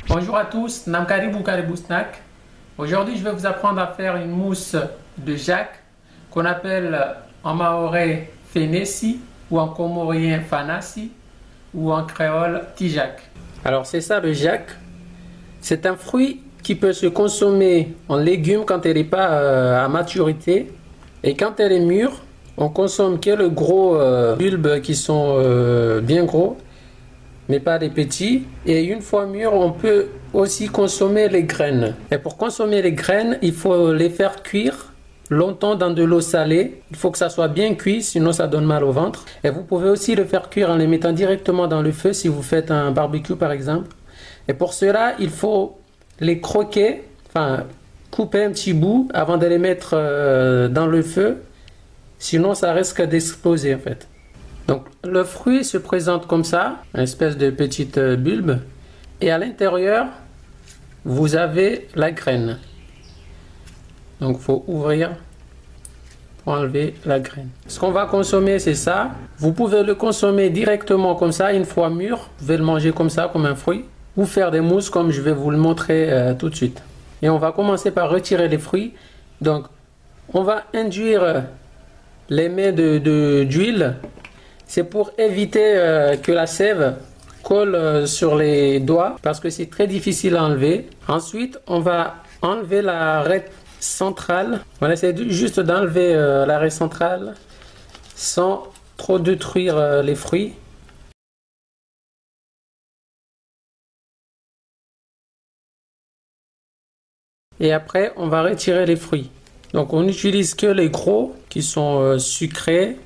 Bonjour à tous, Nam Karibou Karibou Snack. Aujourd'hui, je vais vous apprendre à faire une mousse de jack qu'on appelle en mahorais Fenesi ou en comorien Fanasi ou en créole Tijak. Alors c'est ça le jack. C'est un fruit qui peut se consommer en légumes quand elle n'est pas à maturité, et quand elle est mûre, on consomme que le gros bulbes qui sont bien gros, mais pas les petits. Et une fois mûr, on peut aussi consommer les graines. Et pour consommer les graines, il faut les faire cuire longtemps dans de l'eau salée. Il faut que ça soit bien cuit, sinon ça donne mal au ventre. Et vous pouvez aussi le faire cuire en les mettant directement dans le feu si vous faites un barbecue par exemple. Et pour cela, il faut les croquer, enfin couper un petit bout avant de les mettre dans le feu. Sinon ça risque d'exploser en fait. Donc le fruit se présente comme ça, une espèce de petite bulbe, et à l'intérieur vous avez la graine. Donc il faut ouvrir pour enlever la graine. Ce qu'on va consommer, c'est ça. Vous pouvez le consommer directement comme ça, une fois mûr. Vous pouvez le manger comme ça, comme un fruit, ou faire des mousses comme je vais vous le montrer tout de suite. Et on va commencer par retirer les fruits. Donc on va induire les mains d'huile. C'est pour éviter que la sève colle sur les doigts, parce que c'est très difficile à enlever. Ensuite, on va enlever l'arête centrale. On essaie juste d'enlever l'arête centrale sans trop détruire les fruits. Et après, on va retirer les fruits. Donc, on n'utilise que les gros qui sont sucrés.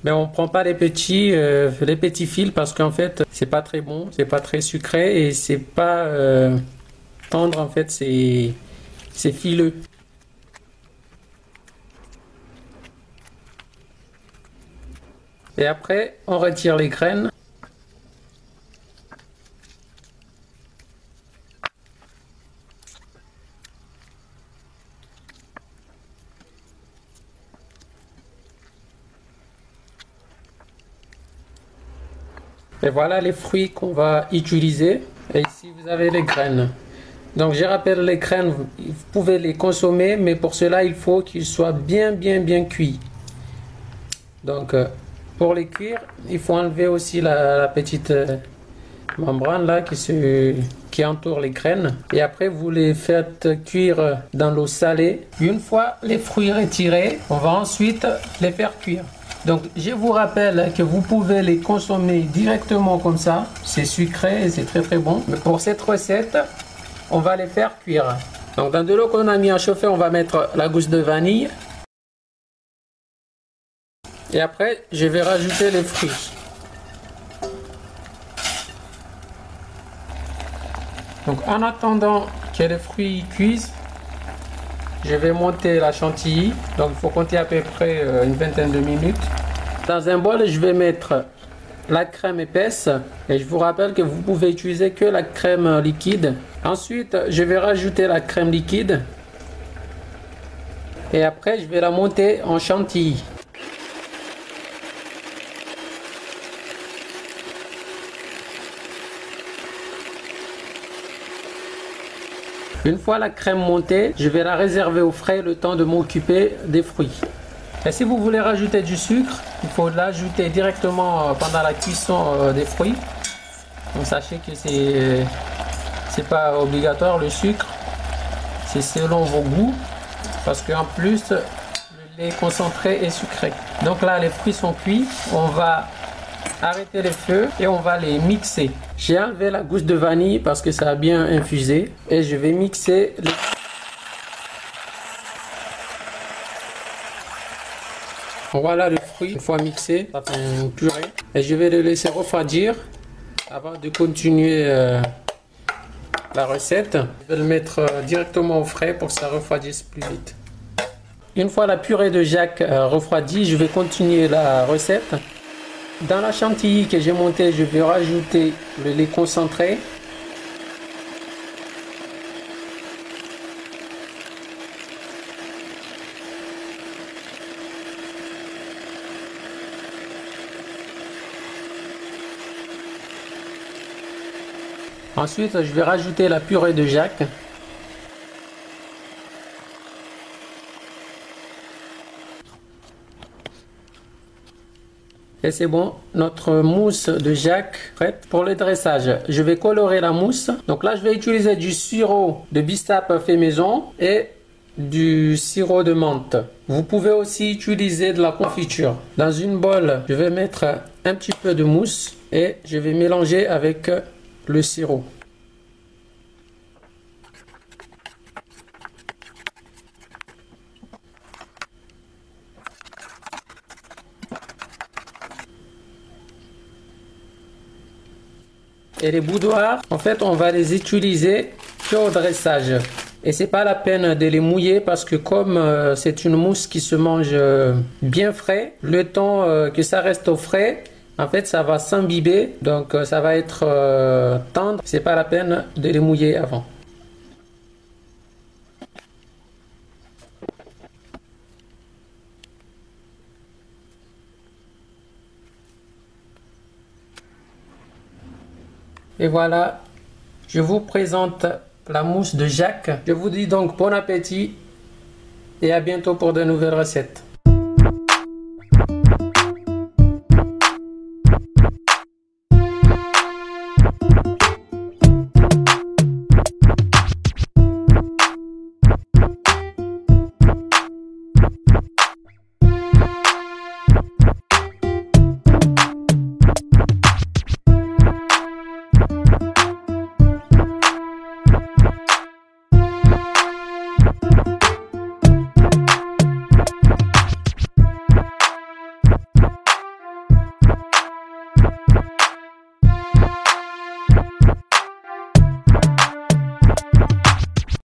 Mais on prend pas les petits fils parce qu'en fait c'est pas très bon, c'est pas très sucré et c'est pas tendre, en fait c'est fileux. Et après on retire les graines. Et voilà les fruits qu'on va utiliser. Et ici vous avez les graines. Donc je rappelle, les graines, vous pouvez les consommer, mais pour cela il faut qu'ils soient bien cuits. Donc pour les cuire, il faut enlever aussi la petite membrane là qui entoure les graines. Et après vous les faites cuire dans l'eau salée. Une fois les fruits retirés, on va ensuite les faire cuire. Donc je vous rappelle que vous pouvez les consommer directement comme ça, c'est sucré et c'est très bon. Mais pour cette recette, on va les faire cuire. Donc dans de l'eau qu'on a mis à chauffer, on va mettre la gousse de vanille. Et après, je vais rajouter les fruits. Donc en attendant que les fruits cuisent, je vais monter la chantilly. Donc il faut compter à peu près une vingtaine de minutes. Dans un bol, je vais mettre la crème épaisse. Et je vous rappelle que vous pouvez utiliser que la crème liquide. Ensuite, je vais rajouter la crème liquide. Et après, je vais la monter en chantilly. Une fois la crème montée, je vais la réserver au frais le temps de m'occuper des fruits. Et si vous voulez rajouter du sucre, il faut l'ajouter directement pendant la cuisson des fruits. Donc sachez que c'est pas obligatoire le sucre, c'est selon vos goûts, parce qu'en plus le lait concentré est sucré. Donc là les fruits sont cuits, on va arrêter les feux et on va les mixer. J'ai enlevé la gousse de vanille parce que ça a bien infusé et je vais mixer les... Voilà le fruit, une fois mixé, ça fait une purée. Et je vais le laisser refroidir avant de continuer la recette. Je vais le mettre directement au frais pour que ça refroidisse plus vite. Une fois la purée de jack refroidie, je vais continuer la recette. Dans la chantilly que j'ai montée, je vais rajouter le lait concentré. Ensuite, je vais rajouter la purée de Jack. Et c'est bon, notre mousse de Jack prête pour le dressage. Je vais colorer la mousse. Donc là, je vais utiliser du sirop de Bissap fait maison et du sirop de menthe. Vous pouvez aussi utiliser de la confiture. Dans une bolle, je vais mettre un petit peu de mousse et je vais mélanger avec le sirop. Et les boudoirs, en fait, on va les utiliser qu'au dressage. Et c'est pas la peine de les mouiller parce que comme c'est une mousse qui se mange bien frais, le temps que ça reste au frais, en fait, ça va s'imbiber. Donc, ça va être tendre. C'est pas la peine de les mouiller avant. Et voilà, je vous présente la mousse de Jack. Je vous dis donc bon appétit et à bientôt pour de nouvelles recettes.